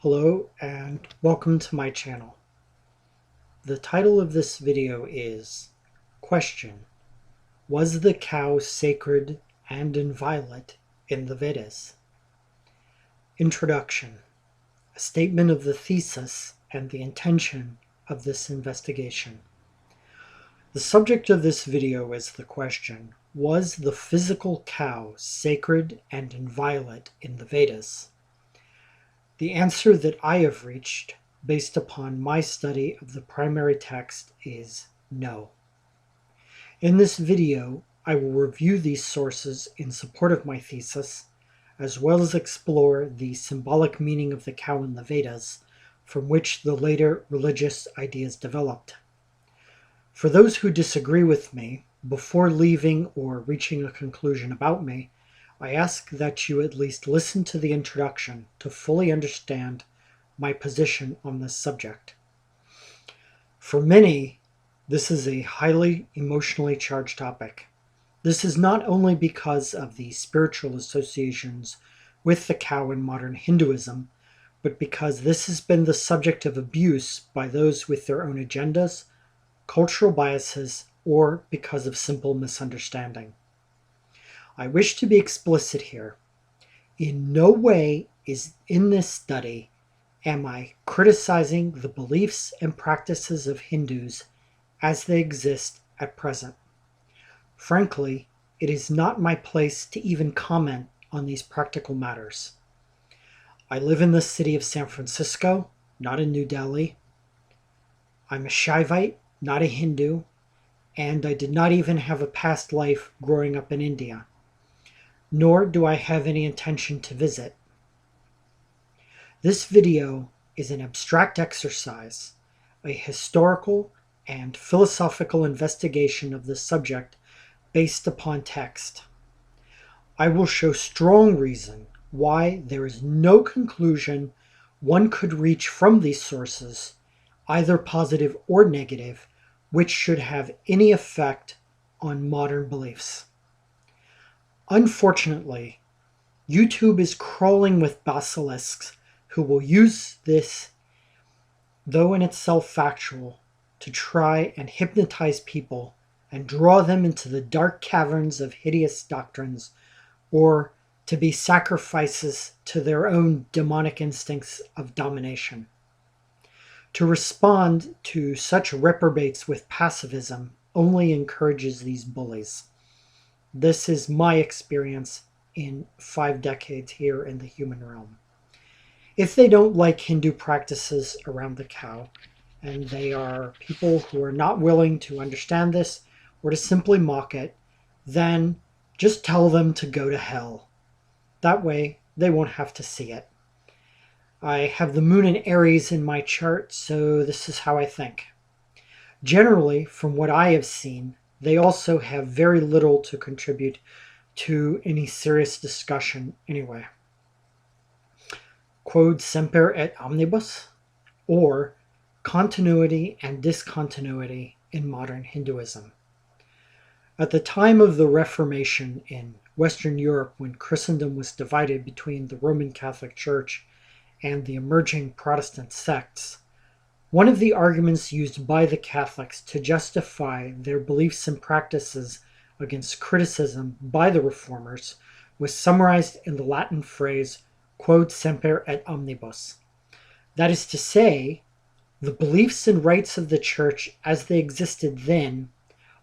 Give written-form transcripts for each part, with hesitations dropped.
Hello and welcome to my channel. The title of this video is Question: Was the cow sacred and inviolate in the Vedas? Introduction: a statement of the thesis and the intention of this investigation. The subject of this video is the question: was the physical cow sacred and inviolate in the Vedas? The answer that I have reached, based upon my study of the primary text, is no. In this video, I will review these sources in support of my thesis, as well as explore the symbolic meaning of the cow in the Vedas, from which the later religious ideas developed. For those who disagree with me, before leaving or reaching a conclusion about me, I ask that you at least listen to the introduction to fully understand my position on this subject. For many, this is a highly emotionally charged topic. This is not only because of the spiritual associations with the cow in modern Hinduism, but because this has been the subject of abuse by those with their own agendas, cultural biases, or because of simple misunderstanding. I wish to be explicit here. In no way in this study am I criticizing the beliefs and practices of Hindus as they exist at present. Frankly, it is not my place to even comment on these practical matters. I live in the city of San Francisco, not in New Delhi. I'm a Shaivite, not a Hindu, and I did not even have a past life growing up in India. Nor do I have any intention to visit. This video is an abstract exercise, a historical and philosophical investigation of the subject based upon text. I will show strong reason why there is no conclusion one could reach from these sources, either positive or negative, which should have any effect on modern beliefs. Unfortunately, YouTube is crawling with basilisks who will use this, though in itself factual, to try and hypnotize people and draw them into the dark caverns of hideous doctrines, or to be sacrifices to their own demonic instincts of domination. To respond to such reprobates with pacifism only encourages these bullies. This is my experience in 5 decades here in the human realm. If they don't like Hindu practices around the cow, and they are people who are not willing to understand this or to simply mock it, then just tell them to go to hell. That way, they won't have to see it. I have the moon in Aries in my chart, so this is how I think. Generally, from what I have seen, they also have very little to contribute to any serious discussion anyway. Quod semper et omnibus, or continuity and discontinuity in modern Hinduism. At the time of the Reformation in Western Europe, when Christendom was divided between the Roman Catholic Church and the emerging Protestant sects, one of the arguments used by the Catholics to justify their beliefs and practices against criticism by the Reformers was summarized in the Latin phrase quod semper et omnibus. That is to say, the beliefs and rites of the Church as they existed then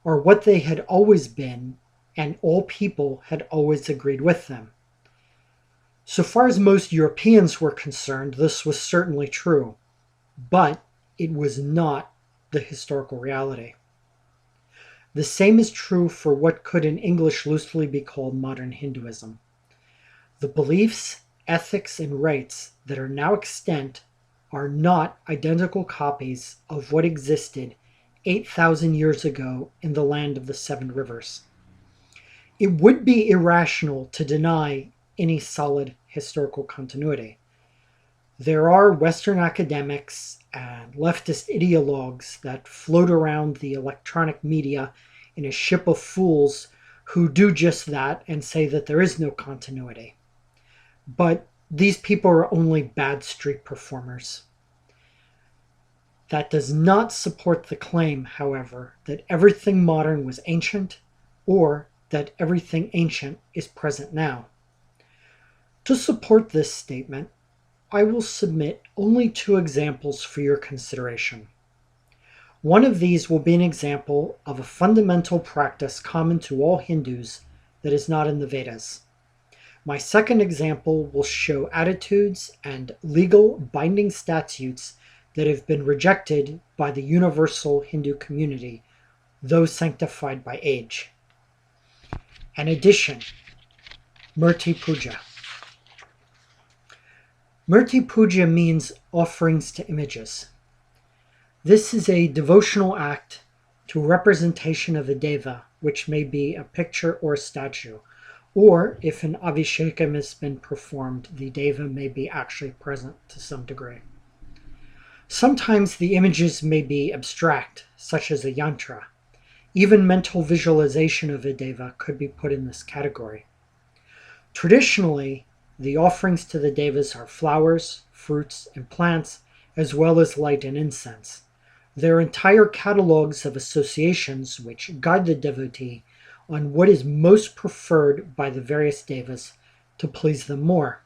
are what they had always been, and all people had always agreed with them. So far as most Europeans were concerned, this was certainly true, but it was not the historical reality. The same is true for what could in English loosely be called modern Hinduism. The beliefs, ethics, and rites that are now extant are not identical copies of what existed 8,000 years ago in the land of the 7 rivers. It would be irrational to deny any solid historical continuity. There are Western academics and leftist ideologues that float around the electronic media in a ship of fools who do just that and say that there is no continuity. But these people are only bad street performers. That does not support the claim, however, that everything modern was ancient or that everything ancient is present now. To support this statement, I will submit only two examples for your consideration. One of these will be an example of a fundamental practice common to all Hindus that is not in the Vedas. My second example will show attitudes and legal binding statutes that have been rejected by the universal Hindu community, though sanctified by age. An addition, Murti Puja. Murti Puja means offerings to images. This is a devotional act to representation of a deva, which may be a picture or a statue, or if an abhishekam has been performed, the deva may be actually present to some degree. Sometimes the images may be abstract, such as a yantra. Even mental visualization of a deva could be put in this category. Traditionally, the offerings to the devas are flowers, fruits, and plants, as well as light and incense. There are entire catalogs of associations which guide the devotee on what is most preferred by the various devas to please them more.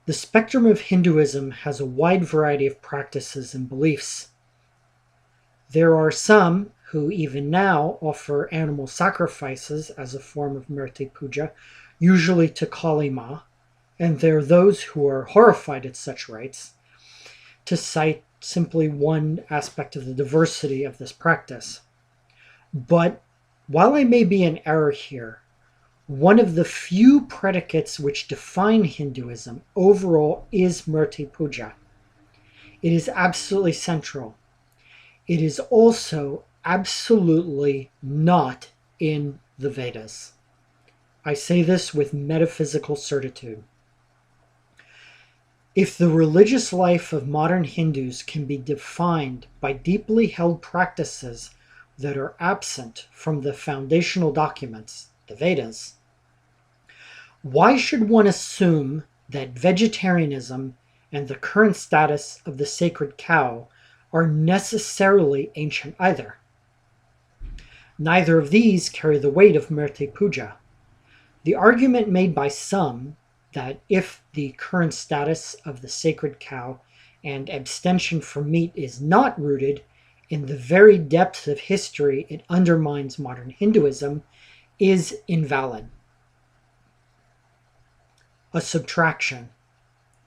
The spectrum of Hinduism has a wide variety of practices and beliefs. There are some who even now offer animal sacrifices as a form of Murti Puja, usually to Kali Ma, and there are those who are horrified at such rites. To cite simply one aspect of the diversity of this practice. But while I may be in error here, one of the few predicates which define Hinduism overall is Murti Puja. It is absolutely central. It is also absolutely not in the Vedas. I say this with metaphysical certitude. If the religious life of modern Hindus can be defined by deeply held practices that are absent from the foundational documents, the Vedas, why should one assume that vegetarianism and the current status of the sacred cow are necessarily ancient either? Neither of these carry the weight of Murti Puja. The argument made by some that if the current status of the sacred cow and abstention from meat is not rooted in the very depths of history it undermines modern Hinduism is invalid. A subtraction,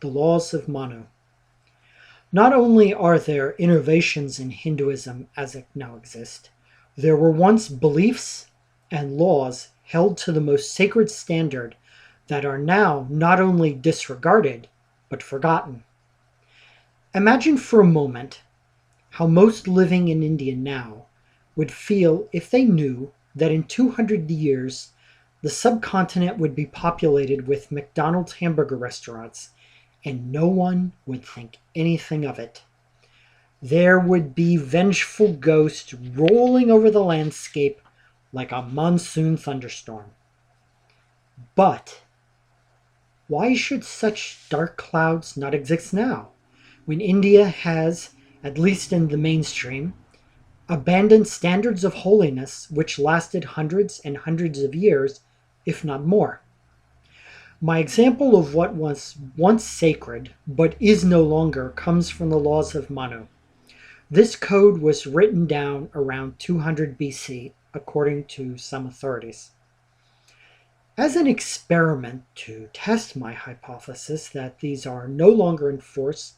the laws of Manu. Not only are there innovations in Hinduism as it now exists, there were once beliefs and laws held to the most sacred standard that are now not only disregarded, but forgotten. Imagine for a moment how most living in India now would feel if they knew that in 200 years the subcontinent would be populated with McDonald's hamburger restaurants and no one would think anything of it. There would be vengeful ghosts rolling over the landscape like a monsoon thunderstorm. But why should such dark clouds not exist now, when India has, at least in the mainstream, abandoned standards of holiness which lasted hundreds and hundreds of years, if not more? My example of what was once sacred, but is no longer, comes from the laws of Manu. This code was written down around 200 BC, according to some authorities. As an experiment to test my hypothesis that these are no longer in force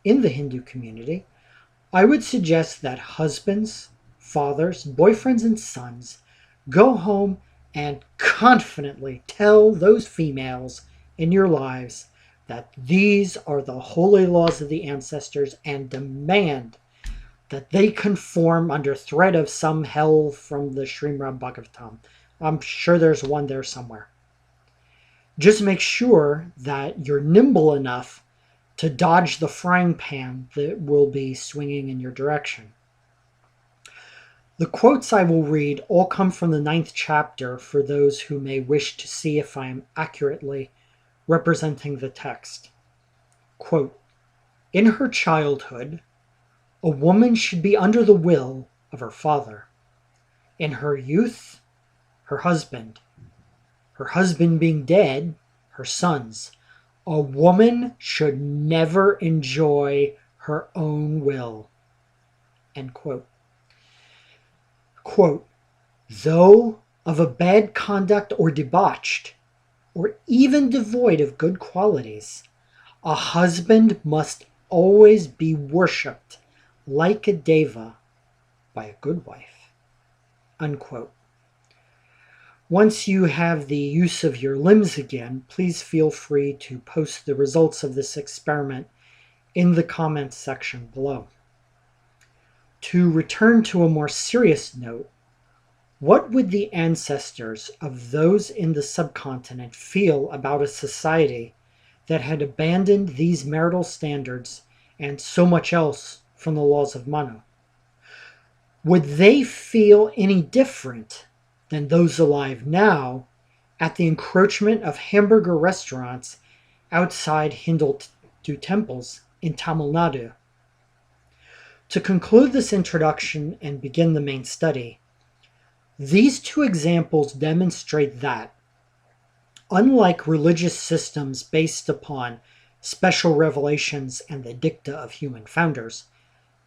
in the Hindu community, I would suggest that husbands, fathers, boyfriends, and sons go home and confidently tell those females in your lives that these are the holy laws of the ancestors and demand that they conform under threat of some hell from the Srimad Bhagavatam. I'm sure there's one there somewhere. Just make sure that you're nimble enough to dodge the frying pan that will be swinging in your direction. The quotes I will read all come from the 9th chapter for those who may wish to see if I am accurately representing the text. Quote, "In her childhood, a woman should be under the will of her father. In her youth, her husband. Her husband being dead, her sons. A woman should never enjoy her own will." End quote. Quote, "Though of a bad conduct or debauched, or even devoid of good qualities, a husband must always be worshipped like a deva by a good wife." Unquote. Once you have the use of your limbs again, please feel free to post the results of this experiment in the comments section below. To return to a more serious note, what would the ancestors of those in the subcontinent feel about a society that had abandoned these marital standards and so much else from the laws of Manu? Would they feel any different than those alive now at the encroachment of hamburger restaurants outside Hindu temples in Tamil Nadu? To conclude this introduction and begin the main study, these two examples demonstrate that, unlike religious systems based upon special revelations and the dicta of human founders,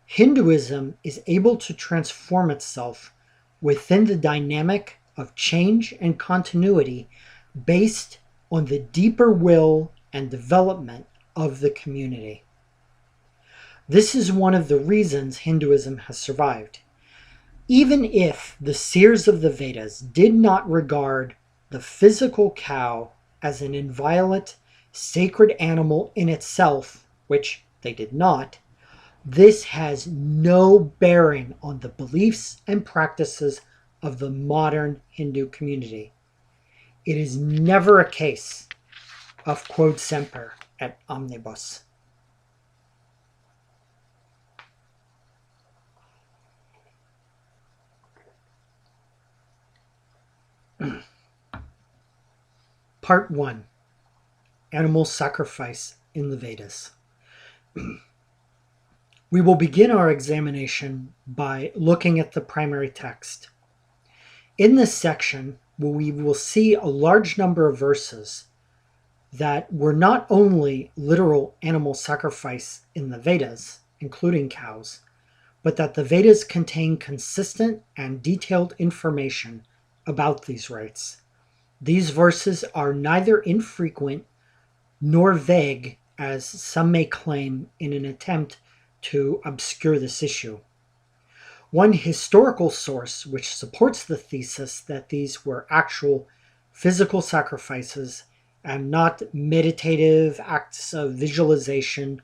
Hinduism is able to transform itself within the dynamic of change and continuity based on the deeper will and development of the community. This is one of the reasons Hinduism has survived. Even if the seers of the Vedas did not regard the physical cow as an inviolate, sacred animal in itself, which they did not, this has no bearing on the beliefs and practices of the modern Hindu community. It is never a case of quod semper et omnibus. Part 1. Animal sacrifice in the Vedas. We will begin our examination by looking at the primary text. In this section, we will see a large number of verses that were not only literal animal sacrifice in the Vedas, including cows, but that the Vedas contain consistent and detailed information about these rites. These verses are neither infrequent nor vague, as some may claim in an attempt to obscure this issue. One historical source which supports the thesis that these were actual physical sacrifices and not meditative acts of visualization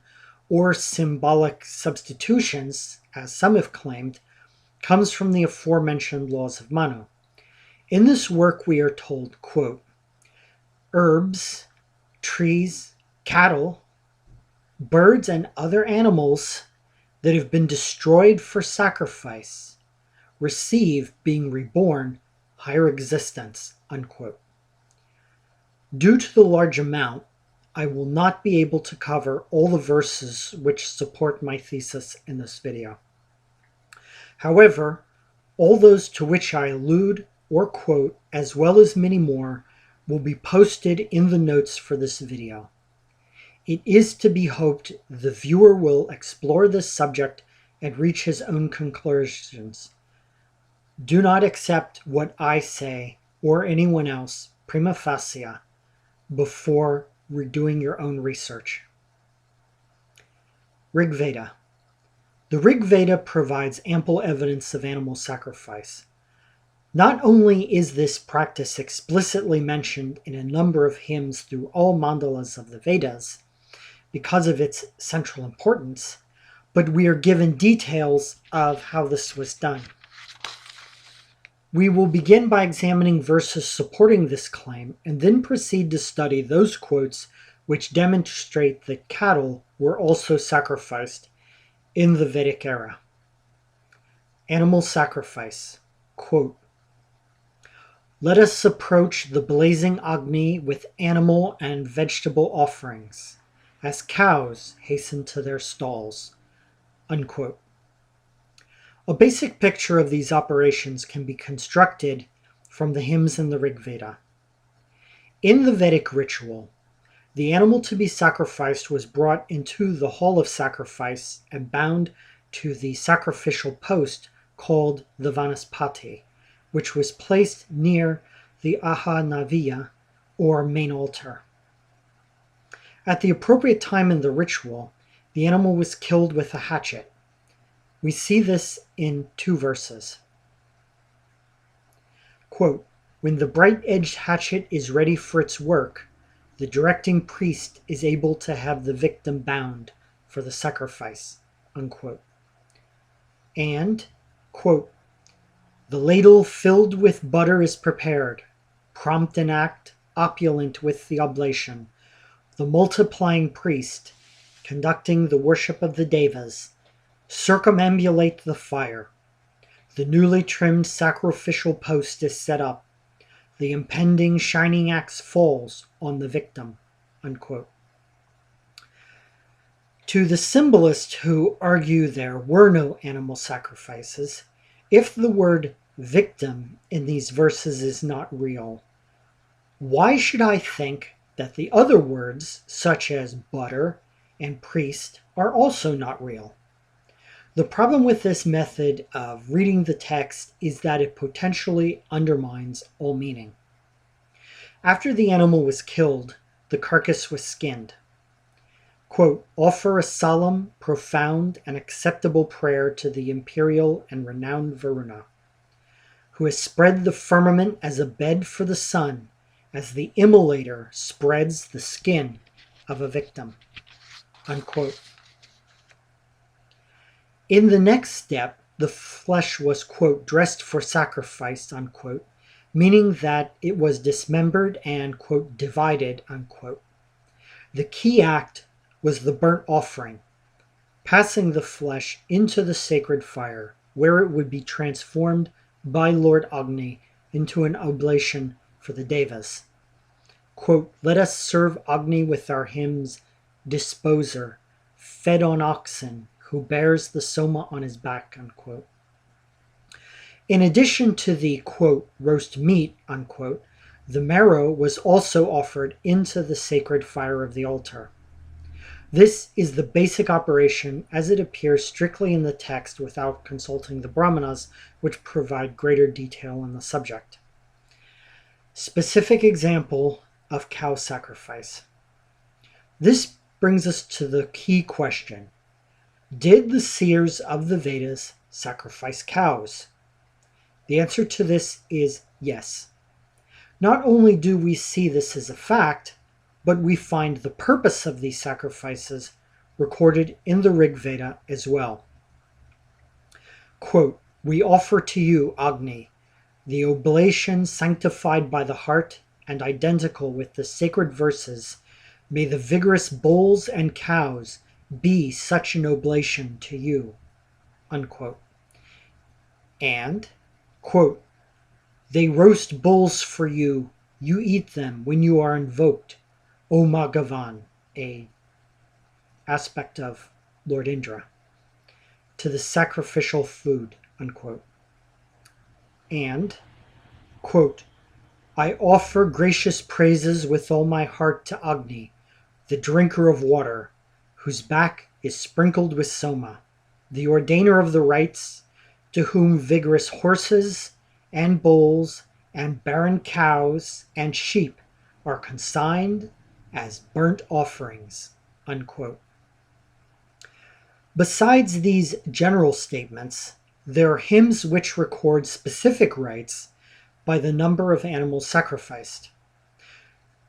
or symbolic substitutions, as some have claimed, comes from the aforementioned laws of Manu. In this work we are told, quote, "Herbs, trees, cattle, birds, and other animals that have been destroyed for sacrifice receive, being reborn, higher existence," unquote. Due to the large amount, I will not be able to cover all the verses which support my thesis in this video. However, all those to which I allude or quote, as well as many more, will be posted in the notes for this video. It is to be hoped the viewer will explore this subject and reach his own conclusions. Do not accept what I say or anyone else prima facie before doing your own research. Rig Veda. The Rig Veda provides ample evidence of animal sacrifice. Not only is this practice explicitly mentioned in a number of hymns through all mandalas of the Vedas because of its central importance, but we are given details of how this was done. We will begin by examining verses supporting this claim and then proceed to study those quotes which demonstrate that cattle were also sacrificed in the Vedic era. Animal sacrifice. Quote, Let us approach the blazing Agni with animal and vegetable offerings, as cows hasten to their stalls." Unquote. A basic picture of these operations can be constructed from the hymns in the Rig Veda. In the Vedic ritual, the animal to be sacrificed was brought into the hall of sacrifice and bound to the sacrificial post called the Vanaspati, which was placed near the Ahanaviya, or main altar. At the appropriate time in the ritual, the animal was killed with a hatchet. We see this in 2 verses. Quote, "When the bright-edged hatchet is ready for its work, the directing priest is able to have the victim bound for the sacrifice." Unquote. And, quote, "The ladle filled with butter is prepared, prompt in act, opulent with the oblation. The multiplying priest, conducting the worship of the Devas, circumambulate the fire. The newly trimmed sacrificial post is set up. The impending shining axe falls on the victim." Unquote. To the symbolists who argue there were no animal sacrifices, if the word victim in these verses is not real, why should I think that the other words, such as butter and priest, are also not real? The problem with this method of reading the text is that it potentially undermines all meaning. After the animal was killed, the carcass was skinned. Quote, "Offer a solemn, profound, and acceptable prayer to the imperial and renowned Varuna, who has spread the firmament as a bed for the sun, as the immolator spreads the skin of a victim." Unquote. In the next step, the flesh was, quote, "dressed for sacrifice," unquote, meaning that it was dismembered and, quote, "divided," unquote. The key act was the burnt offering, passing the flesh into the sacred fire, where it would be transformed by Lord Agni into an oblation for the Devas. Quote, "Let us serve Agni with our hymns, Disposer, fed on oxen, who bears the soma on his back." Unquote. In addition to the, quote, "roast meat," unquote, the marrow was also offered into the sacred fire of the altar. This is the basic operation as it appears strictly in the text without consulting the Brahmanas, which provide greater detail on the subject. Specific example of cow sacrifice. This brings us to the key question. Did the seers of the Vedas sacrifice cows? The answer to this is yes. Not only do we see this as a fact, but we find the purpose of these sacrifices recorded in the Rig Veda as well. Quote, "We offer to you, Agni, the oblation sanctified by the heart and identical with the sacred verses. May the vigorous bulls and cows be such an oblation to you." Unquote. And, quote, "They roast bulls for you, you eat them when you are invoked, O Magavan," a aspect of Lord Indra, "to the sacrificial food." Unquote. And, quote, "I offer gracious praises with all my heart to Agni, the drinker of water, whose back is sprinkled with soma, the ordainer of the rites, to whom vigorous horses and bulls and barren cows and sheep are consigned as burnt offerings." Unquote. Besides these general statements, there are hymns which record specific rites by the number of animals sacrificed.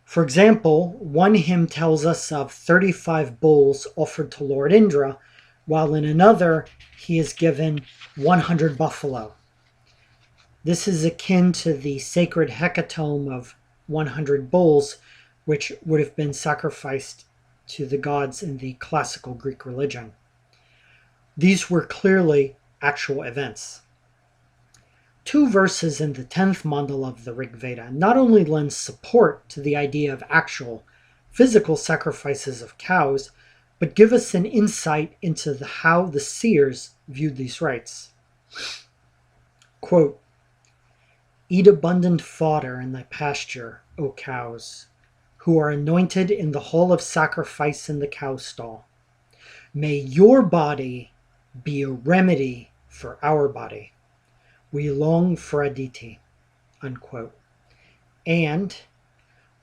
For example, one hymn tells us of 35 bulls offered to Lord Indra, while in another he is given 100 buffalo. This is akin to the sacred hecatomb of 100 bulls, which would have been sacrificed to the gods in the classical Greek religion. These were clearly actual events. Two verses in the 10th mandala of the Rig Veda not only lend support to the idea of actual physical sacrifices of cows, but give us an insight into how the seers viewed these rites. Quote, "Eat abundant fodder in thy pasture, O cows, who are anointed in the hall of sacrifice in the cow stall. May your body be a remedy for our body. We long for Aditi," unquote. And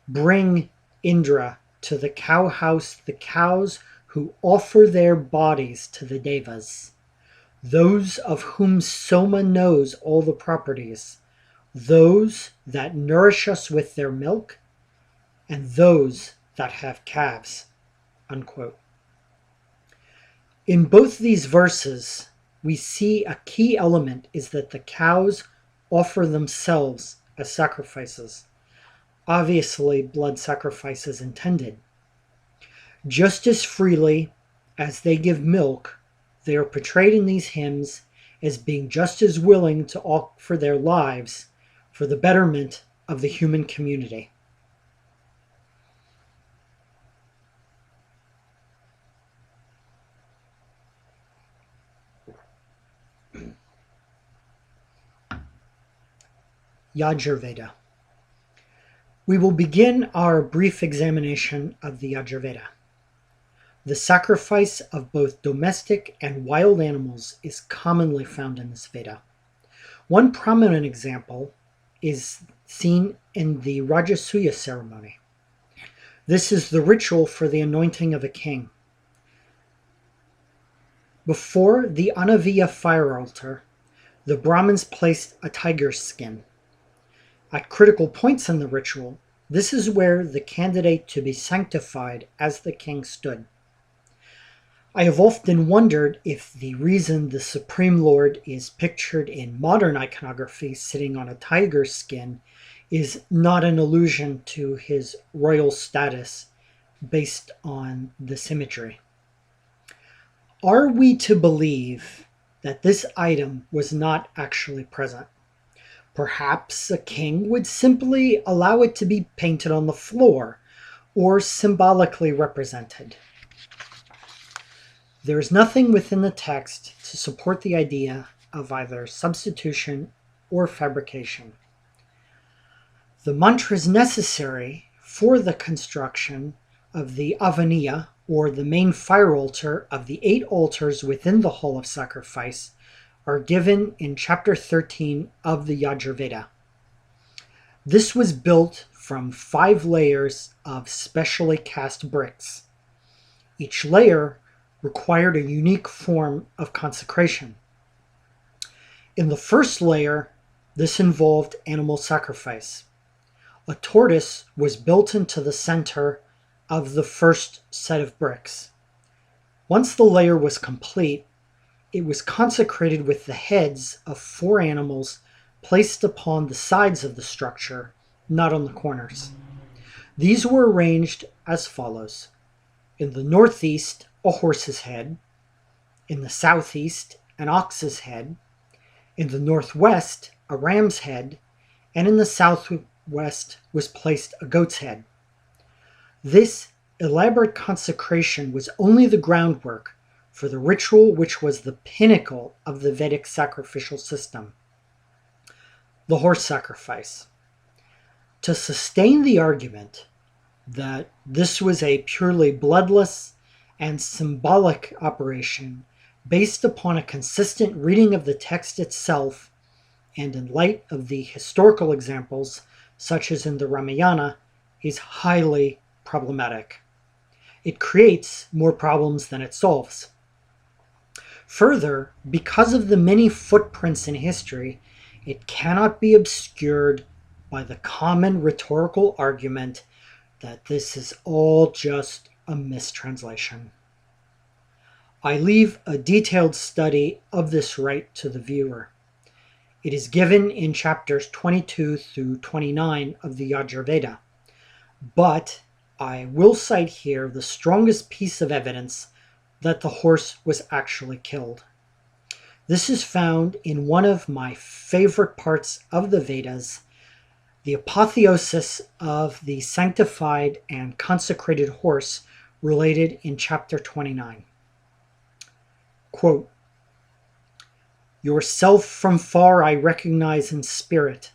bring Indra to the cow house the cows who offer their bodies to the devas, those of whom Soma knows all the properties, those that nourish us with their milk, and those that have calves, unquote. In both these verses, we see a key element is that the cows offer themselves as sacrifices. Obviously, blood sacrifices intended. Just as freely as they give milk, they are portrayed in these hymns as being just as willing to offer their lives for the betterment of the human community. Yajurveda. We will begin our brief examination of the Yajurveda. The sacrifice of both domestic and wild animals is commonly found in this Veda. One prominent example is seen in the Rajasuya ceremony. This is the ritual for the anointing of a king. Before the Anaviya fire altar, the Brahmins placed a tiger's skin. At critical points in the ritual, this is where the candidate to be sanctified as the king stood. I have often wondered if the reason the Supreme Lord is pictured in modern iconography sitting on a tiger's skin is not an allusion to his royal status based on this imagery. Are we to believe that this item was not actually present? Perhaps a king would simply allow it to be painted on the floor or symbolically represented. There is nothing within the text to support the idea of either substitution or fabrication. The mantras necessary for the construction of the Avaniya, or the main fire altar of the 8 altars within the Hall of Sacrifice, are given in chapter 13 of the Yajurveda. This was built from 5 layers of specially cast bricks. Each layer required a unique form of consecration. In the first layer, this involved animal sacrifice. A tortoise was built into the center of the first set of bricks. Once the layer was complete, it was consecrated with the heads of 4 animals placed upon the sides of the structure, not on the corners. These were arranged as follows. In the northeast, a horse's head. In the southeast, an ox's head. In the northwest, a ram's head. And in the southwest was placed a goat's head. This elaborate consecration was only the groundwork for the ritual which was the pinnacle of the Vedic sacrificial system, the horse sacrifice. To sustain the argument that this was a purely bloodless and symbolic operation based upon a consistent reading of the text itself, and in light of the historical examples, such as in the Ramayana, is highly problematic. It creates more problems than it solves. Further, because of the many footprints in history, it cannot be obscured by the common rhetorical argument that this is all just a mistranslation. I leave a detailed study of this rite to the viewer. It is given in chapters 22 through 29 of the Yajurveda, but I will cite here the strongest piece of evidence that the horse was actually killed. This is found in one of my favorite parts of the Vedas, the apotheosis of the sanctified and consecrated horse related in chapter 29. Quote, "Yourself from far I recognize in spirit,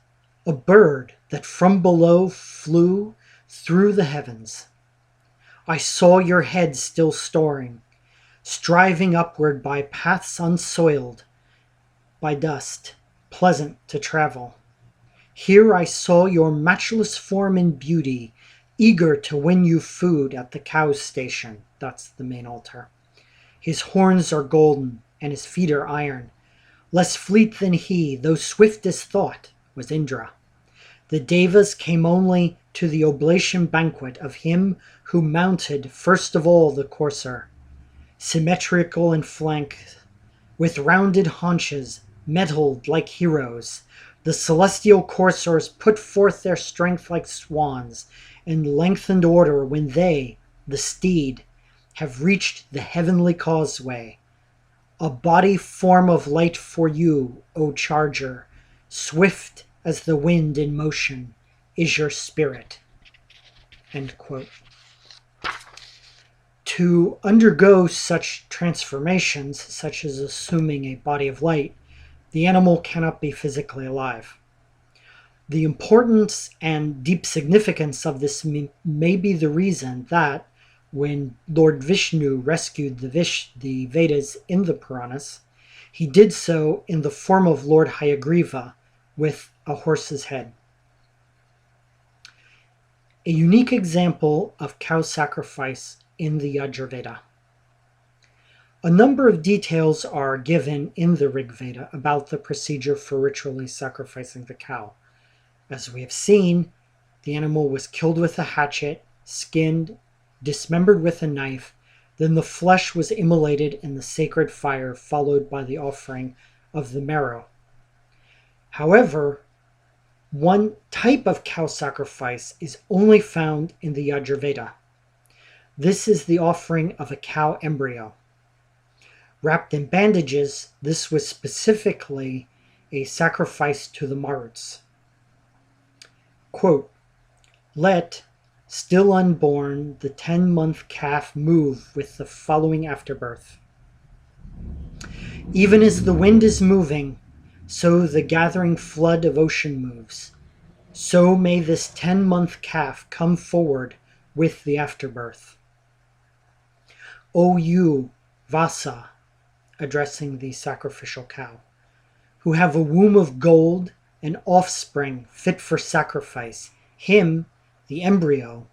a bird that from below flew through the heavens. I saw your head still soaring, striving upward by paths unsoiled by dust, pleasant to travel. Here I saw your matchless form and beauty, eager to win you food at the cow's station," that's the main altar. "His horns are golden, and his feet are iron. Less fleet than he, though swift as thought, was Indra. The Devas came only to the oblation banquet of him who mounted first of all the courser, symmetrical in flank, with rounded haunches, metalled like heroes. The celestial coursers put forth their strength like swans, in lengthened order when they, the steed, have reached the heavenly causeway. A body form of light for you, O charger, swift as the wind in motion, is your spirit." End quote. To undergo such transformations, such as assuming a body of light, the animal cannot be physically alive. The importance and deep significance of this may be the reason that, when Lord Vishnu rescued the Vedas in the Puranas, he did so in the form of Lord Hayagriva with a horse's head. A unique example of cow sacrifice in the Yajurveda. A number of details are given in the Rig Veda about the procedure for ritually sacrificing the cow. As we have seen, the animal was killed with a hatchet, skinned, dismembered with a knife, then the flesh was immolated in the sacred fire, followed by the offering of the marrow. However, one type of cow sacrifice is only found in the Yajurveda. This is the offering of a cow embryo. Wrapped in bandages, this was specifically a sacrifice to the Maruts. Quote, "Let, still unborn, the 10-month calf move with the following afterbirth. Even as the wind is moving, so the gathering flood of ocean moves. So may this 10-month calf come forward with the afterbirth. O you, Vasa," addressing the sacrificial cow, "who have a womb of gold, an offspring fit for sacrifice, him, the embryo,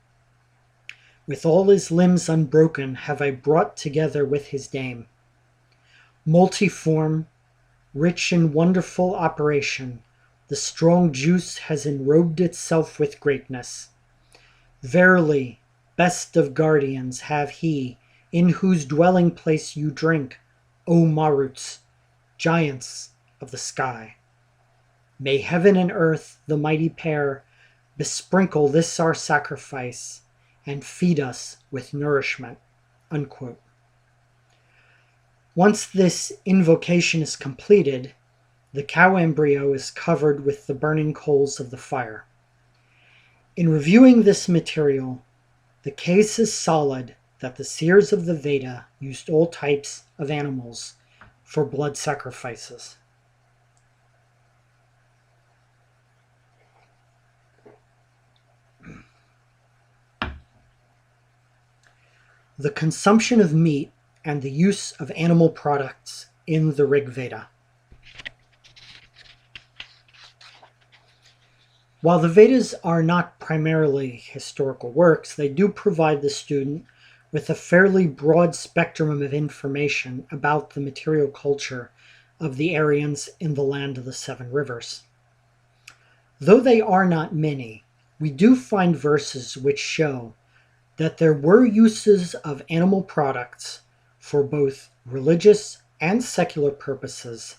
with all his limbs unbroken, have I brought together with his dame. Multiform, rich in wonderful operation, the strong juice has enrobed itself with greatness. Verily, best of guardians have he, in whose dwelling place you drink, O Maruts, giants of the sky. May heaven and earth, the mighty pair, besprinkle this our sacrifice, and feed us with nourishment." Unquote. Once this invocation is completed, the cow embryo is covered with the burning coals of the fire. In reviewing this material, the case is solid that the seers of the Veda used all types of animals for blood sacrifices. The consumption of meat and the use of animal products in the Rig Veda. While the Vedas are not primarily historical works, they do provide the student with a fairly broad spectrum of information about the material culture of the Aryans in the land of the seven rivers. Though they are not many, we do find verses which show that there were uses of animal products for both religious and secular purposes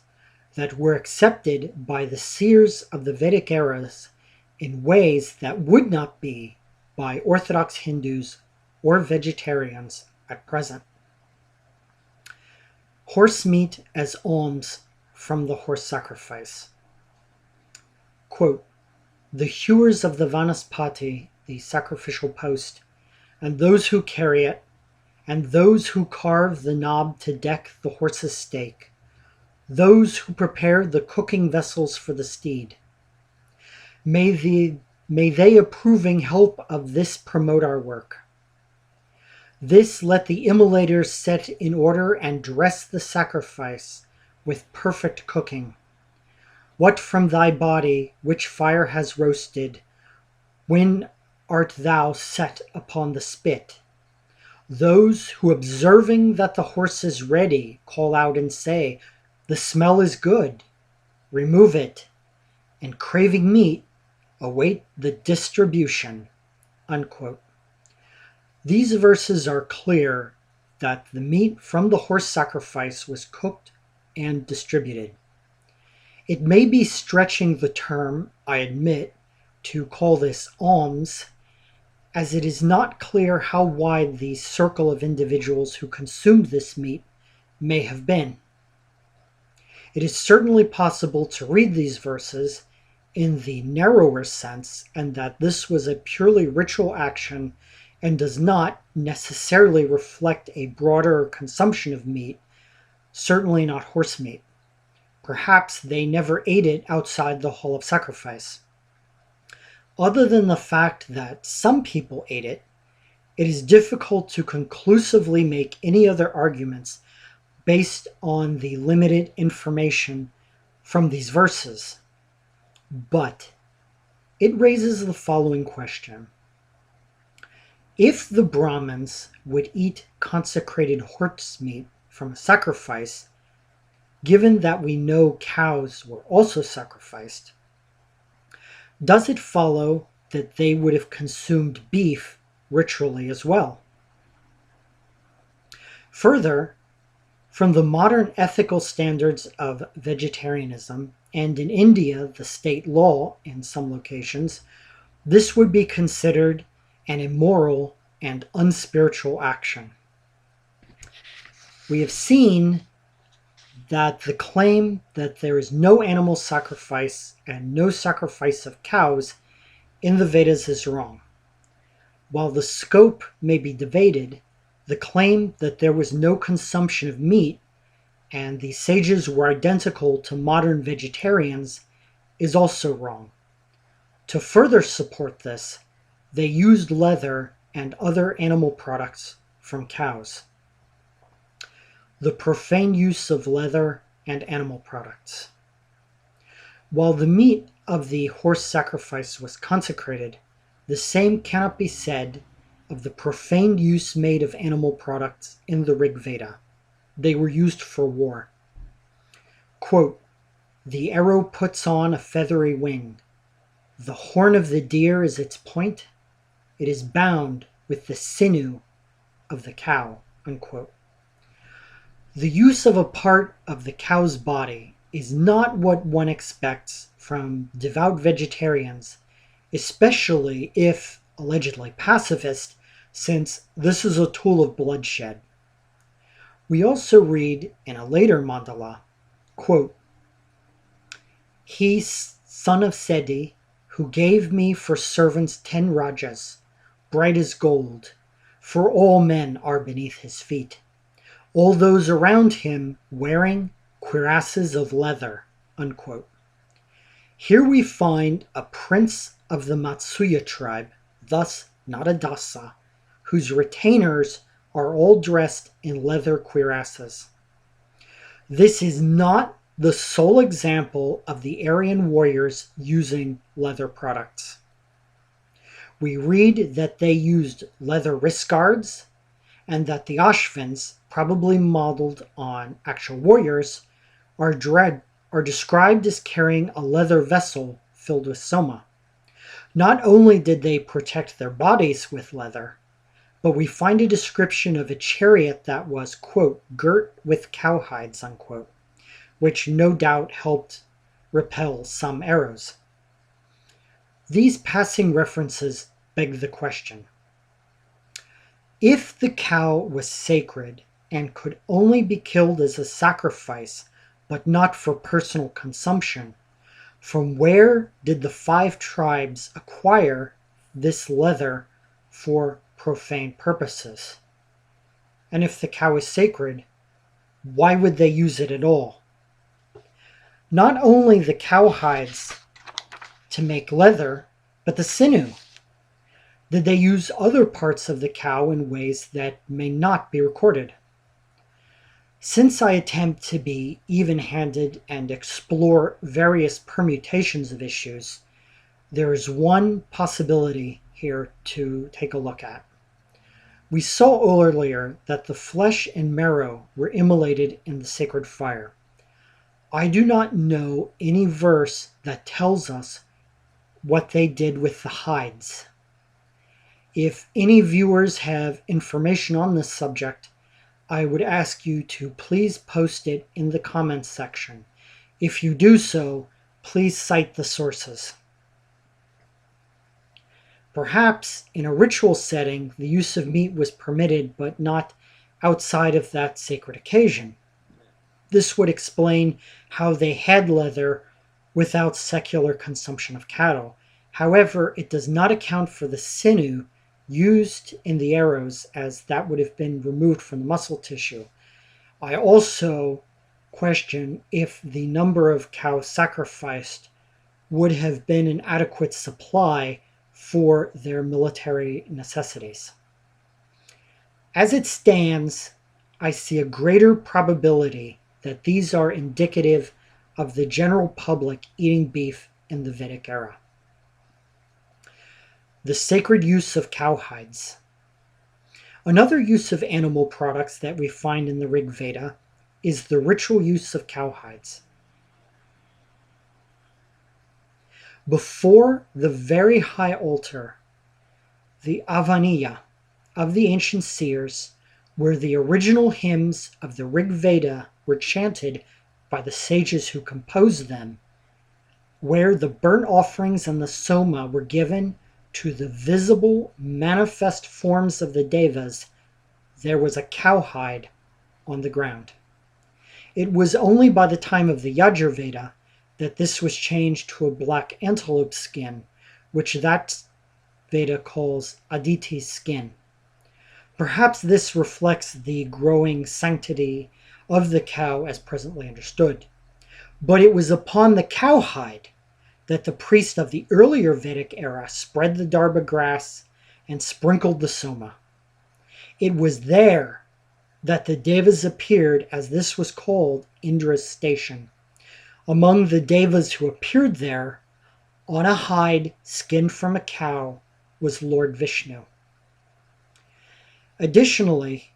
that were accepted by the seers of the Vedic eras in ways that would not be by Orthodox Hindus or vegetarians at present. Horse meat as alms from the horse sacrifice. Quote, "The hewers of the Vanaspati, the sacrificial post, and those who carry it, and those who carve the knob to deck the horse's stake, those who prepare the cooking vessels for the steed. May they approving help of this promote our work. This let the immolators set in order and dress the sacrifice with perfect cooking. What from thy body, which fire has roasted, when art thou set upon the spit? Those who observing that the horse is ready call out and say, the smell is good, remove it, and craving meat, await the distribution." Unquote. These verses are clear that the meat from the horse sacrifice was cooked and distributed. It may be stretching the term, I admit, to call this alms, as it is not clear how wide the circle of individuals who consumed this meat may have been. It is certainly possible to read these verses in the narrower sense, and that this was a purely ritual action and does not necessarily reflect a broader consumption of meat, certainly not horse meat. Perhaps they never ate it outside the hall of sacrifice. Other than the fact that some people ate it, it is difficult to conclusively make any other arguments based on the limited information from these verses. But it raises the following question. If the Brahmins would eat consecrated horse meat from a sacrifice, given that we know cows were also sacrificed, does it follow that they would have consumed beef ritually as well? Further, from the modern ethical standards of vegetarianism, and in India the state law in some locations, this would be considered an immoral and unspiritual action. We have seen that the claim that there is no animal sacrifice and no sacrifice of cows in the Vedas is wrong. While the scope may be debated, the claim that there was no consumption of meat and the sages were identical to modern vegetarians is also wrong. To further support this, they used leather and other animal products from cows. The profane use of leather and animal products. While the meat of the horse sacrifice was consecrated, the same cannot be said of the profane use made of animal products in the Rig Veda. They were used for war. Quote, "The arrow puts on a feathery wing. The horn of the deer is its point. It is bound with the sinew of the cow." Unquote. The use of a part of the cow's body is not what one expects from devout vegetarians, especially if allegedly pacifist, since this is a tool of bloodshed. We also read in a later mandala, quote, "He, son of Cedi, who gave me for servants 10 rajas, bright as gold, for all men are beneath his feet, all those around him wearing cuirasses of leather." Unquote. Here we find a prince of the Matsuya tribe, thus not a dasa, whose retainers are all dressed in leather cuirasses. This is not the sole example of the Aryan warriors using leather products. We read that they used leather wrist guards, and that the Ashvins, probably modeled on actual warriors, are described as carrying a leather vessel filled with soma. Not only did they protect their bodies with leather, but we find a description of a chariot that was, quote, "girt with cowhides," unquote, which no doubt helped repel some arrows. These passing references beg the question. If the cow was sacred and could only be killed as a sacrifice but not for personal consumption, from where did the 5 tribes acquire this leather for profane purposes? And if the cow is sacred, why would they use it at all? Not only the cow hides to make leather, but the sinew. Did they use other parts of the cow in ways that may not be recorded? Since I attempt to be even-handed and explore various permutations of issues, there is one possibility here to take a look at. We saw earlier that the flesh and marrow were immolated in the sacred fire. I do not know any verse that tells us what they did with the hides. If any viewers have information on this subject, I would ask you to please post it in the comments section. If you do so, please cite the sources. Perhaps in a ritual setting, the use of meat was permitted, but not outside of that sacred occasion. This would explain how they had leather without secular consumption of cattle. However, it does not account for the sinew used in the arrows, as that would have been removed from the muscle tissue. I also question if the number of cows sacrificed would have been an adequate supply for their military necessities. As it stands, I see a greater probability that these are indicative of the general public eating beef in the Vedic era. The sacred use of cow hides. Another use of animal products that we find in the Rig Veda is the ritual use of cow hides. Before the very high altar, the Avaniya of the ancient seers, where the original hymns of the Rig Veda were chanted by the sages who composed them, where the burnt offerings and the soma were given to the visible, manifest forms of the devas, there was a cowhide on the ground. It was only by the time of the Yajurveda that this was changed to a black antelope skin, which that Veda calls Aditi's skin. Perhaps this reflects the growing sanctity of the cow as presently understood. But it was upon the cowhide that the priest of the earlier Vedic era spread the darba grass and sprinkled the soma. It was there that the devas appeared, as this was called Indra's station. Among the devas who appeared there, on a hide skinned from a cow, was Lord Vishnu. Additionally,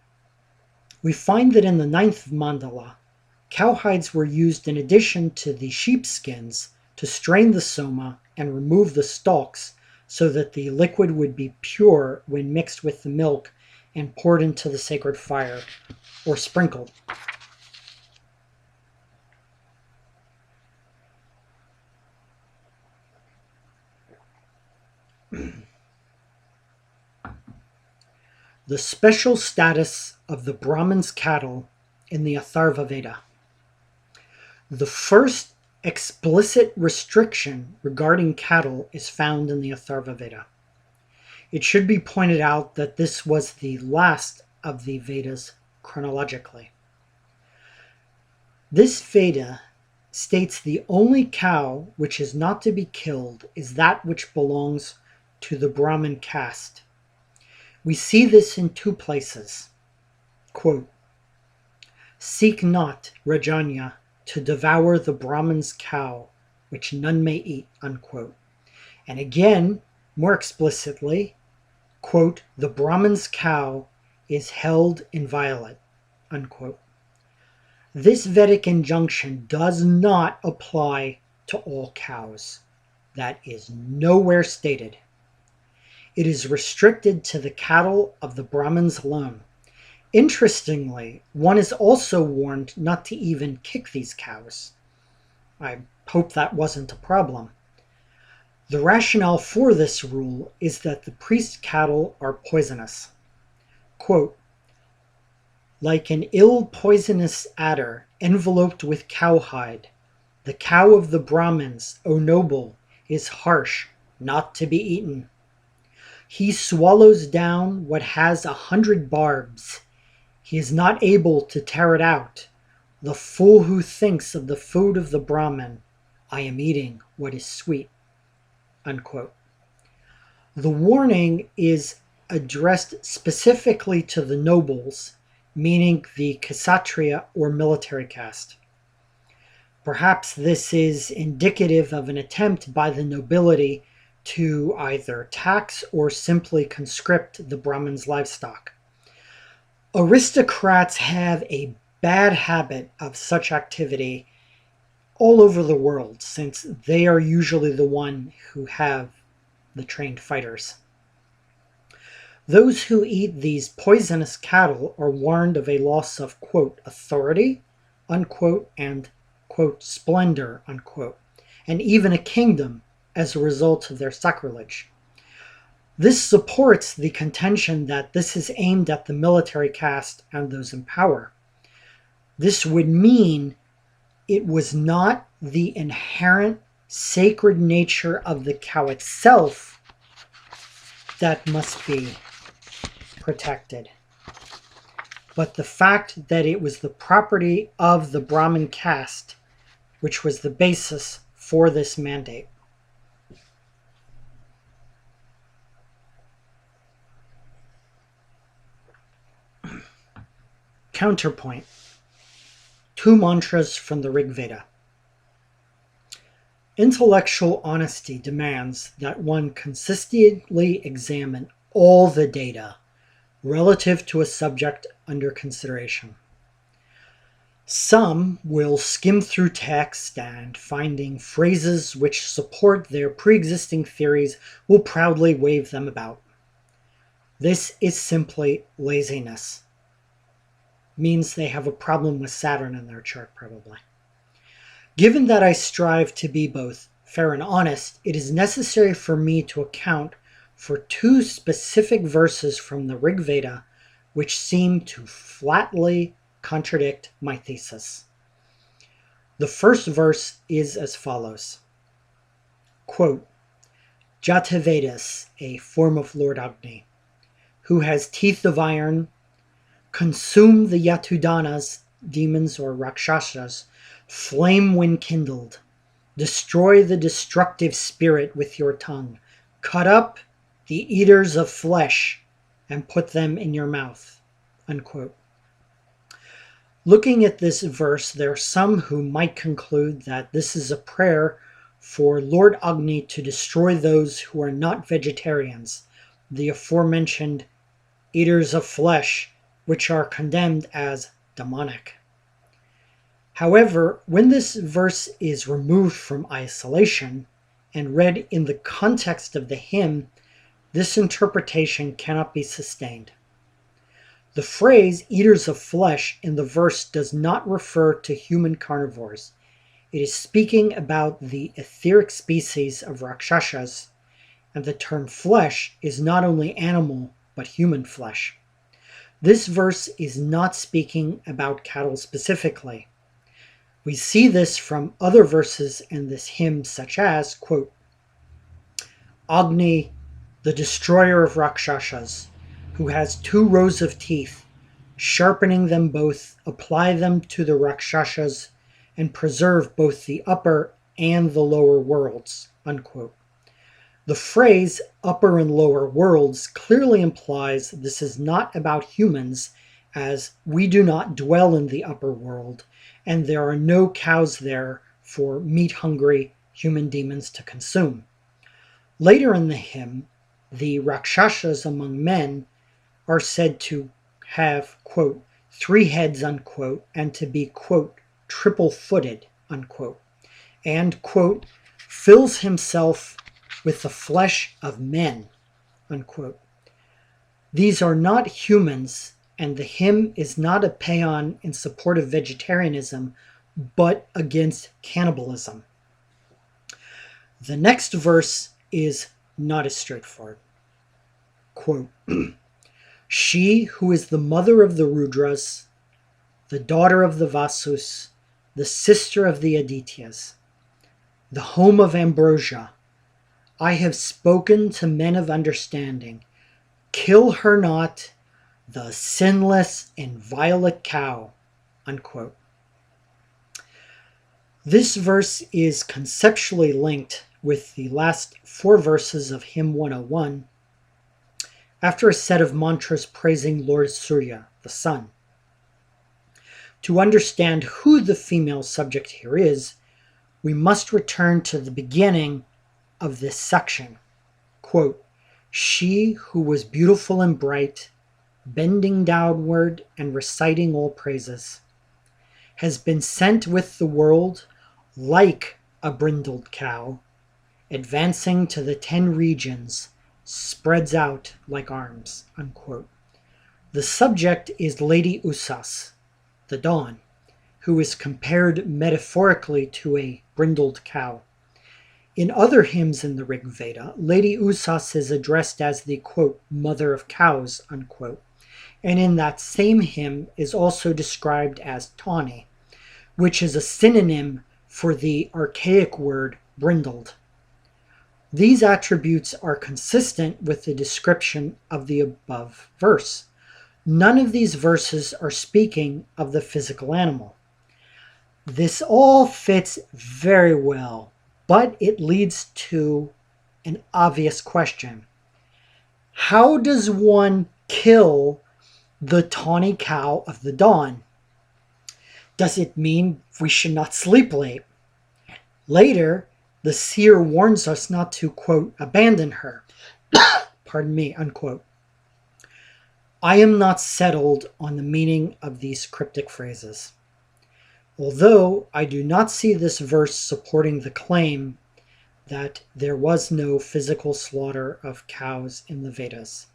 we find that in the 9th mandala, cowhides were used in addition to the sheepskins to strain the soma and remove the stalks so that the liquid would be pure when mixed with the milk and poured into the sacred fire or sprinkled. The special status of the Brahman's cattle in the Atharva Veda. The first explicit restriction regarding cattle is found in the Atharva Veda. It should be pointed out that this was the last of the Vedas chronologically. This Veda states the only cow which is not to be killed is that which belongs to the Brahmin caste. We see this in 2 places. Quote, "Seek not, Rajanya, to devour the Brahmin's cow, which none may eat," unquote. And again, more explicitly, quote, "The Brahmin's cow is held inviolate," unquote. This Vedic injunction does not apply to all cows. That is nowhere stated. It is restricted to the cattle of the Brahmins alone. Interestingly, one is also warned not to even kick these cows. I hope that wasn't a problem. The rationale for this rule is that the priest cattle are poisonous. Quote, Like an ill poisonous adder enveloped with cowhide, the cow of the Brahmins, O noble, is harsh, not to be eaten. He swallows down what has 100 barbs. He is not able to tear it out. The fool who thinks of the food of the Brahmin, I am eating what is sweet. Unquote. The warning is addressed specifically to the nobles, meaning the Kshatriya or military caste. Perhaps this is indicative of an attempt by the nobility to either tax or simply conscript the Brahmins' livestock. Aristocrats have a bad habit of such activity all over the world, since they are usually the one who have the trained fighters. Those who eat these poisonous cattle are warned of a loss of, quote, authority, unquote, and, quote, splendor, unquote, and even a kingdom as a result of their sacrilege. This supports the contention that this is aimed at the military caste and those in power. This would mean it was not the inherent sacred nature of the cow itself that must be protected, but the fact that it was the property of the Brahmin caste which was the basis for this mandate. Counterpoint. 2 mantras from the Rig Veda. Intellectual honesty demands that one consistently examine all the data relative to a subject under consideration. Some will skim through text and, finding phrases which support their pre-existing theories, will proudly wave them about. This is simply laziness. Means they have a problem with Saturn in their chart, probably. Given that I strive to be both fair and honest, it is necessary for me to account for 2 specific verses from the Rig Veda which seem to flatly contradict my thesis. The first verse is as follows. Quote, Jata Vedas, a form of Lord Agni, who has teeth of iron, consume the Yatudanas, demons or Rakshasas, flame when kindled. Destroy the destructive spirit with your tongue. Cut up the eaters of flesh and put them in your mouth. Unquote. Looking at this verse, there are some who might conclude that this is a prayer for Lord Agni to destroy those who are not vegetarians, the aforementioned eaters of flesh, which are condemned as demonic. However, when this verse is removed from isolation and read in the context of the hymn, this interpretation cannot be sustained. The phrase eaters of flesh in the verse does not refer to human carnivores. It is speaking about the etheric species of Rakshasas, and the term flesh is not only animal but human flesh. This verse is not speaking about cattle specifically. We see this from other verses in this hymn, such as, quote, Agni, the destroyer of Rakshasas, who has 2 rows of teeth, sharpening them both, apply them to the Rakshasas, and preserve both the upper and the lower worlds. Unquote. The phrase upper and lower worlds clearly implies this is not about humans, as we do not dwell in the upper world, and there are no cows there for meat-hungry human demons to consume. Later in the hymn, the Rakshasas among men are said to have, quote, 3 heads, unquote, and to be, quote, triple-footed, unquote, and, quote, fills himself with the flesh of men, unquote. These are not humans, and the hymn is not a paean in support of vegetarianism, but against cannibalism. The next verse is not as straightforward. Quote, She who is the mother of the Rudras, the daughter of the Vasus, the sister of the Adityas, the home of ambrosia. I have spoken to men of understanding. Kill her not, the sinless, inviolate cow. Unquote. This verse is conceptually linked with the last 4 verses of Hymn 101, after a set of mantras praising Lord Surya, the sun. To understand who the female subject here is, we must return to the beginning of this section. Quote, she who was beautiful and bright, bending downward and reciting all praises, has been sent with the world like a brindled cow, advancing to the 10 regions, spreads out like arms. Unquote. The subject is Lady Usas, the dawn, who is compared metaphorically to a brindled cow. In other hymns in the Rig Veda, Lady Usas is addressed as the, quote, mother of cows, unquote, and in that same hymn is also described as tawny, which is a synonym for the archaic word brindled. These attributes are consistent with the description of the above verse. None of these verses are speaking of the physical animal. This all fits very well, but it leads to an obvious question. How does one kill the tawny cow of the dawn? Does it mean we should not sleep late? Later, the seer warns us not to, quote, abandon her. Pardon me, unquote. I am not settled on the meaning of these cryptic phrases. Although I do not see this verse supporting the claim that there was no physical slaughter of cows in the Vedas,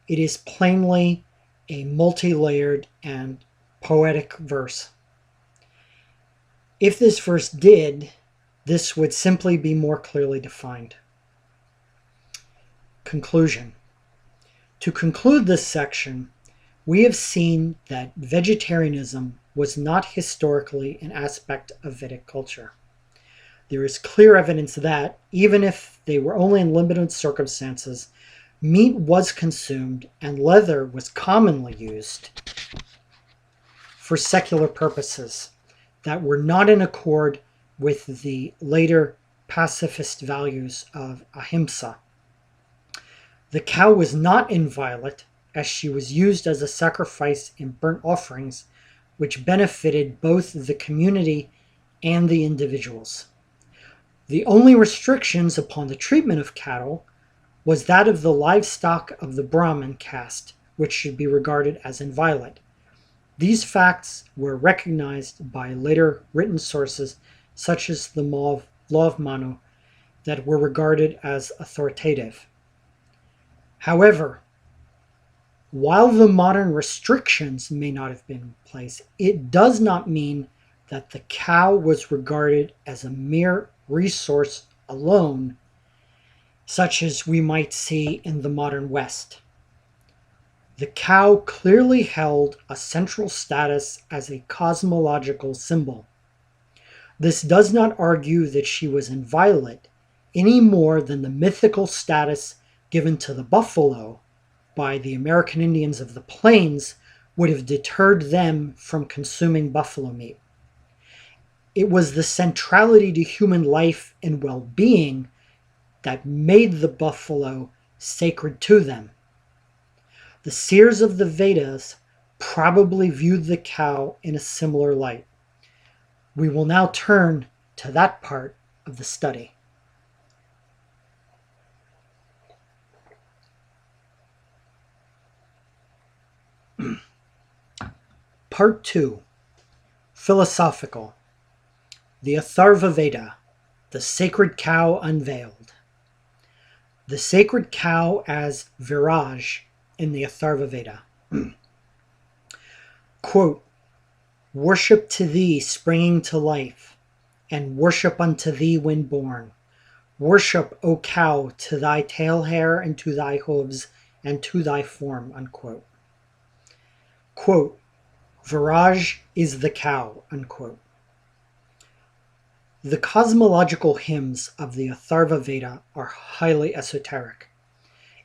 it is plainly a multi-layered and poetic verse. If this verse did, this would simply be more clearly defined. Conclusion. To conclude this section, we have seen that vegetarianism was not historically an aspect of Vedic culture. There is clear evidence that, even if they were only in limited circumstances, meat was consumed and leather was commonly used for secular purposes that were not in accord with the later pacifist values of ahimsa. The cow was not inviolate, as she was used as a sacrifice in burnt offerings, which benefited both the community and the individuals. The only restrictions upon the treatment of cattle was that of the livestock of the Brahmin caste, which should be regarded as inviolate. These facts were recognized by later written sources, such as the Law of Manu, that were regarded as authoritative. However, while the modern restrictions may not have been in place, it does not mean that the cow was regarded as a mere resource alone, such as we might see in the modern West. The cow clearly held a central status as a cosmological symbol. This does not argue that she was inviolate any more than the mythical status given to the buffalo by the American Indians of the plains would have deterred them from consuming buffalo meat. It was the centrality to human life and well-being that made the buffalo sacred to them. The seers of the Vedas probably viewed the cow in a similar light. We will now turn to that part of the study. Part 2. Philosophical. The Atharva Veda, the sacred cow unveiled. The sacred cow as Viraj in the Atharva Veda. Quote, worship to thee springing to life, and worship unto thee when born. Worship, O cow, to thy tail hair and to thy hooves and to thy form. Unquote. quote, Viraj is the cow, unquote. The cosmological hymns of the Atharva Veda are highly esoteric.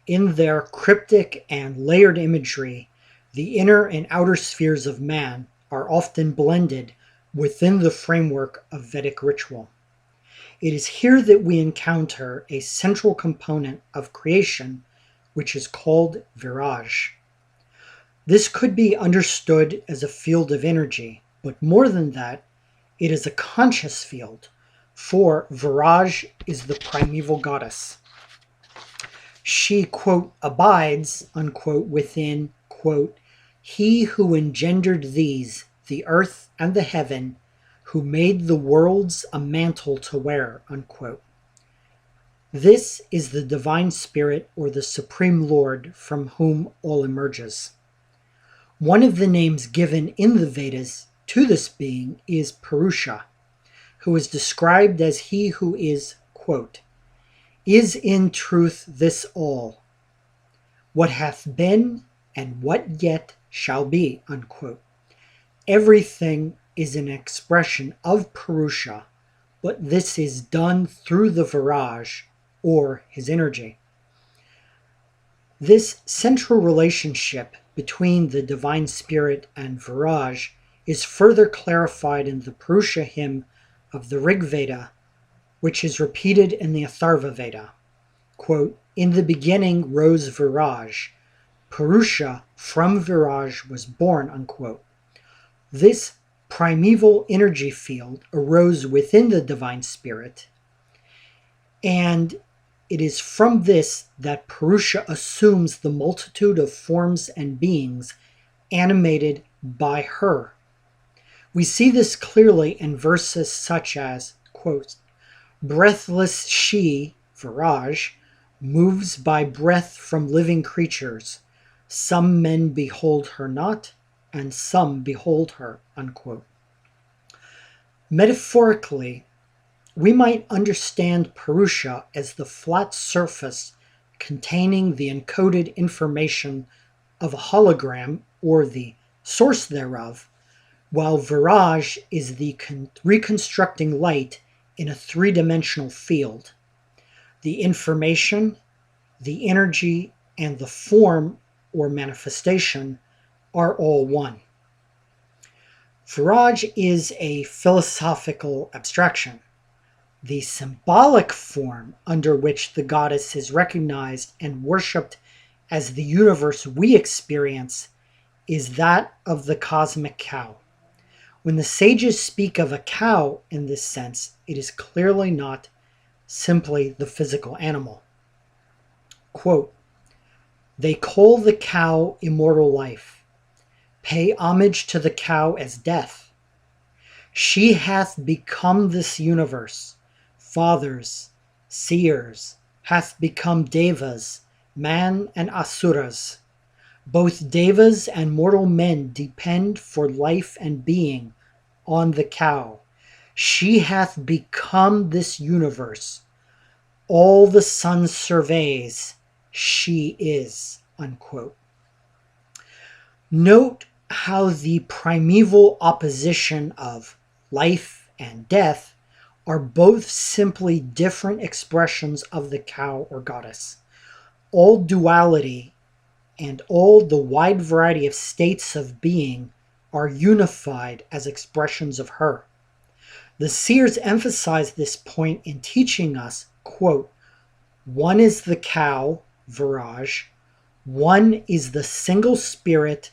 In their cryptic and layered imagery, the inner and outer spheres of man are often blended within the framework of Vedic ritual. It is here that we encounter a central component of creation, which is called Viraj. This could be understood as a field of energy, but more than that, it is a conscious field, for Viraj is the primeval goddess. She, quote, abides, unquote, within, quote, he who engendered these, the earth and the heaven, who made the worlds a mantle to wear, unquote. This is the divine spirit or the supreme Lord from whom all emerges. One of the names given in the Vedas to this being is Purusha, who is described as he who is, quote, is in truth this all, what hath been and what yet shall be, unquote. Everything is an expression of Purusha, but this is done through the Viraj, or his energy. This central relationship between the divine spirit and Viraj is further clarified in the Purusha hymn of the Rig Veda, which is repeated in the Atharva Veda. Quote, in the beginning rose Viraj, Purusha from Viraj was born, unquote. This primeval energy field arose within the divine spirit, and it is from this that Purusha assumes the multitude of forms and beings animated by her. We see this clearly in verses such as, quote, breathless she, Viraj, moves by breath from living creatures. Some men behold her not, and some behold her, unquote. Metaphorically, we might understand Purusha as the flat surface containing the encoded information of a hologram or the source thereof, while Viraj is the reconstructing light in a three-dimensional field. The information, the energy, and the form or manifestation are all one. Viraj is a philosophical abstraction. The symbolic form under which the goddess is recognized and worshipped as the universe we experience is that of the cosmic cow. When the sages speak of a cow in this sense, it is clearly not simply the physical animal. Quote, they call the cow immortal life, pay homage to the cow as death. She hath become this universe, fathers, seers, hath become devas, man and asuras. Both devas and mortal men depend for life and being on the cow. She hath become this universe. All the sun surveys, she is, unquote. Note how the primeval opposition of life and death are both simply different expressions of the cow or goddess. All duality and all the wide variety of states of being are unified as expressions of her. The seers emphasize this point in teaching us, quote, one is the cow, Viraj, one is the single spirit,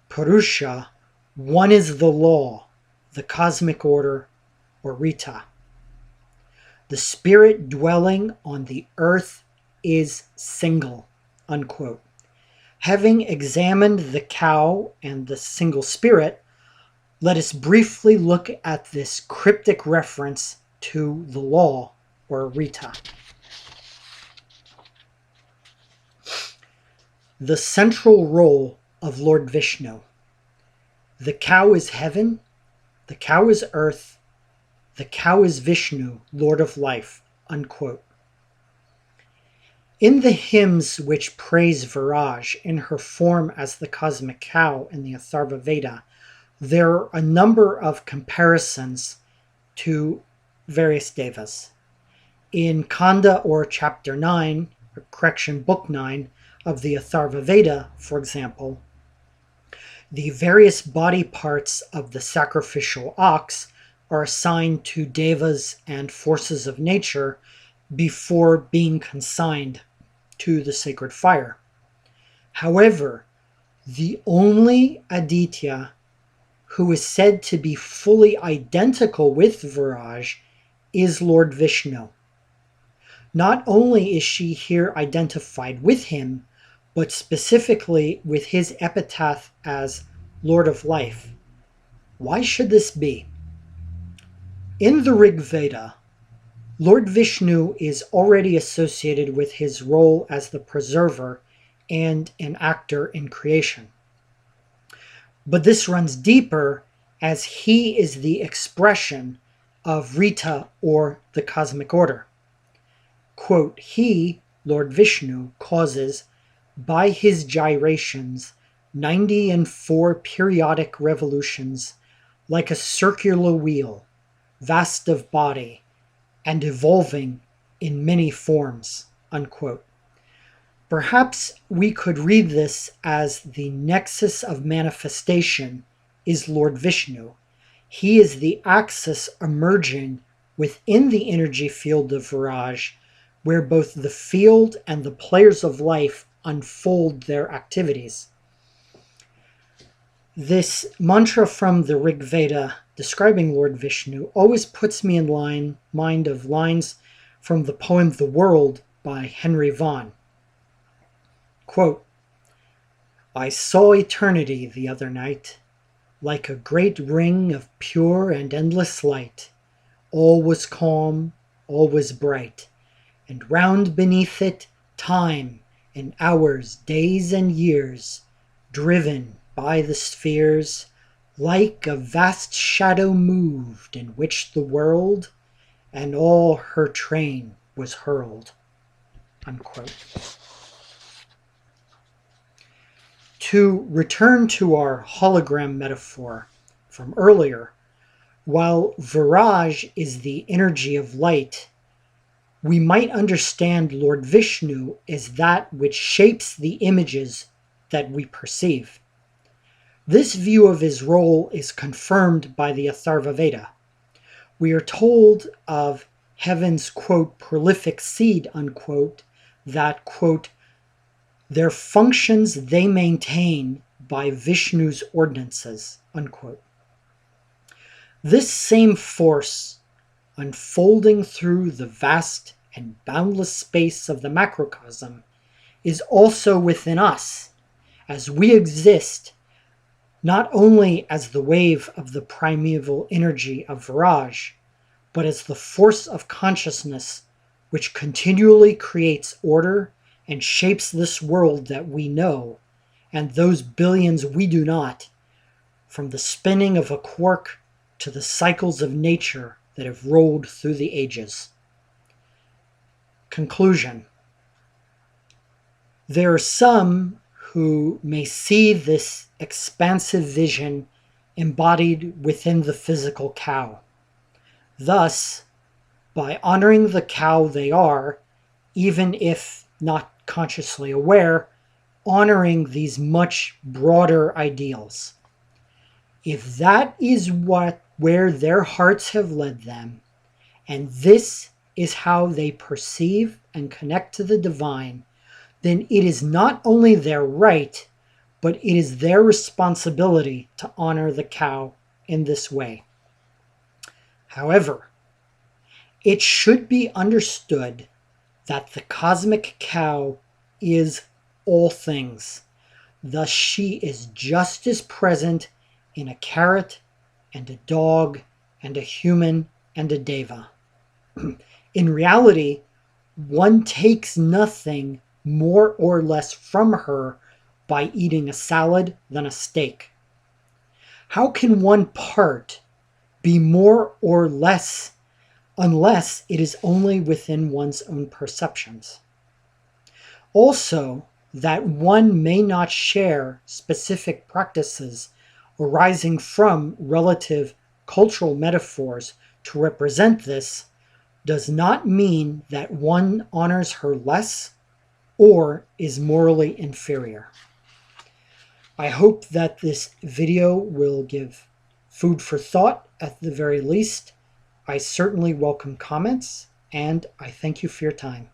Purusha, one is the law, the cosmic order, or Rita. The spirit dwelling on the earth is single, unquote. Having examined the cow and the single spirit, let us briefly look at this cryptic reference to the law, or Rita. The central role of Lord Vishnu. The cow is heaven, the cow is earth, the cow is Vishnu, Lord of life, unquote. In the hymns which praise Viraj in her form as the cosmic cow in the Atharva Veda, there are a number of comparisons to various devas. In Kanda or chapter 9, or correction, book 9 of the Atharva Veda, for example, the various body parts of the sacrificial ox are assigned to devas and forces of nature before being consigned to the sacred fire. However, the only Aditya who is said to be fully identical with Viraj is Lord Vishnu. Not only is she here identified with him, but specifically with his epitaph as Lord of Life. Why should this be? In the Rig Veda, Lord Vishnu is already associated with his role as the preserver and an actor in creation. But this runs deeper, as he is the expression of Rita, or the cosmic order. Quote, he, Lord Vishnu, causes, by his gyrations, 94 periodic revolutions, like a circular wheel, vast of body, and evolving in many forms. Unquote. Perhaps we could read this as the nexus of manifestation is Lord Vishnu. He is the axis emerging within the energy field of Viraj, where both the field and the players of life unfold their activities. This mantra from the Rig Veda describing Lord Vishnu always puts me in mind of lines from the poem The World by Henry Vaughan. Quote, I saw eternity the other night, like a great ring of pure and endless light. All was calm, all was bright, and round beneath it time and hours, days and years, driven by the spheres, like a vast shadow moved, in which the world and all her train was hurled. Unquote. To return to our hologram metaphor from earlier, while Viraj is the energy of light, we might understand Lord Vishnu as that which shapes the images that we perceive. This view of his role is confirmed by the Atharva Veda. We are told of heaven's, quote, prolific seed, unquote, that, quote, their functions they maintain by Vishnu's ordinances, unquote. This same force, unfolding through the vast and boundless space of the macrocosm, is also within us, as we exist not only as the wave of the primeval energy of Viraj, but as the force of consciousness which continually creates order and shapes this world that we know, and those billions we do not, from the spinning of a quark to the cycles of nature that have rolled through the ages. Conclusion. There are some who may see this expansive vision embodied within the physical cow. Thus, by honoring the cow they are, even if not consciously aware, honoring these much broader ideals. If that is where their hearts have led them, and this is how they perceive and connect to the divine, then it is not only their right, but it is their responsibility to honor the cow in this way. However, it should be understood that the cosmic cow is all things. Thus she is just as present in a carrot and a dog and a human and a deva. In reality, one takes nothing more or less from her by eating a salad than a steak. How can one part be more or less unless it is only within one's own perceptions? Also, that one may not share specific practices arising from relative cultural metaphors to represent this does not mean that one honors her less or is morally inferior. I hope that this video will give food for thought at the very least. I certainly welcome comments, and I thank you for your time.